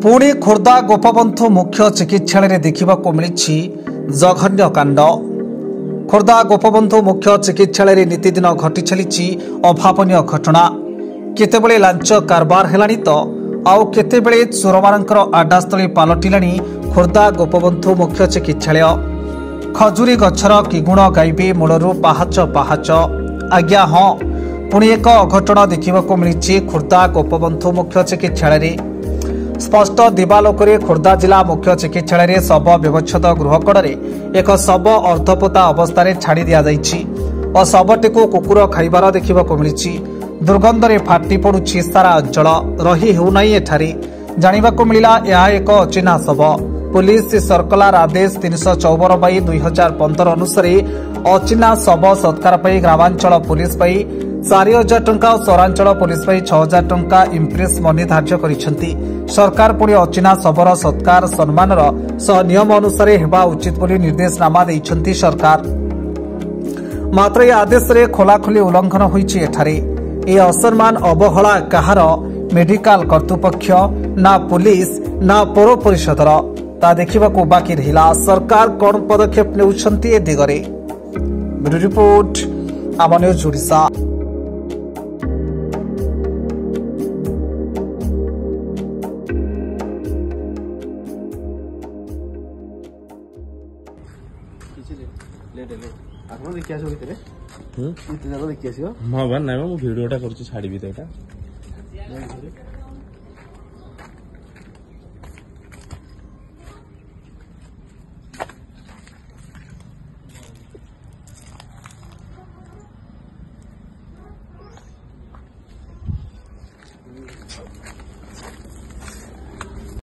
पुणी खोर्धा गोपबंधु मुख्य चिकित्सालय देखा मिली जघन्य कांड। खोर्धा गोपबंधु मुख्य चिकित्सालय नीतिदिन घटी चली अभावन घटना। केतेबेले लांच कारबार हेलानी तो आउ केतेबेले चोरमानंकर आडास्थली पलटिलानी खोर्धा गोपबंधु मुख्य चिकित्सालय। खजुरी गछर कि गुण गाइबे मूलरू पाहाच पाहाच। आज्ञा हाँ, पुणी एक अघटन देखा मिली खोर्धा गोपबंधु मुख्य चिकित्सालय। स्पष्ट दिवालोकरे खोर्धा जिला मुख्य चिकित्सालय शव व्यवच्छेद गृह कड़े एक शव अर्धपोता अवस्था छाड़ी दि जाइछि और शवटी को कुकुर खाइबार देखा मिली। दुर्गंधरे फाटी पड़ुछि सारा अंचल। रही हेउना एठारे जानिबाकु मिला यह एक अचिन्हा शव। पुलिस सर्कुलर आदेश 354/2015 अनुसार अचिन्हा शव सत्कार पर ग्रामांचल पुलिस 4000 टंका और सहरांचल पुलिस 6000 टंका इम्प्रेस मनी धार्य करिसेंती। सरकार पुणी अचिन्हा शवर सत्कार सम्मानर सह नियम अनुसार हेबा उचित बोली निर्देशनामा दैछंती सरकार। मात्र ए आदेश रे खोलाखोली उल्लंघन होईछि। एठारे ए असम्मान अवहेला काहार मेडिकल कर्तृपक्ष ना पुलिस ना पौर परिषदर ता देखिबाकू बाकी रहिला। सरकार कोन पदक्षेप नेउछंती ए दिगरे। ब्यूरो रिपोर्ट आम न्यूज ओडिशा। हाँ भाई ना भिडियोटा कर छाड़ी तो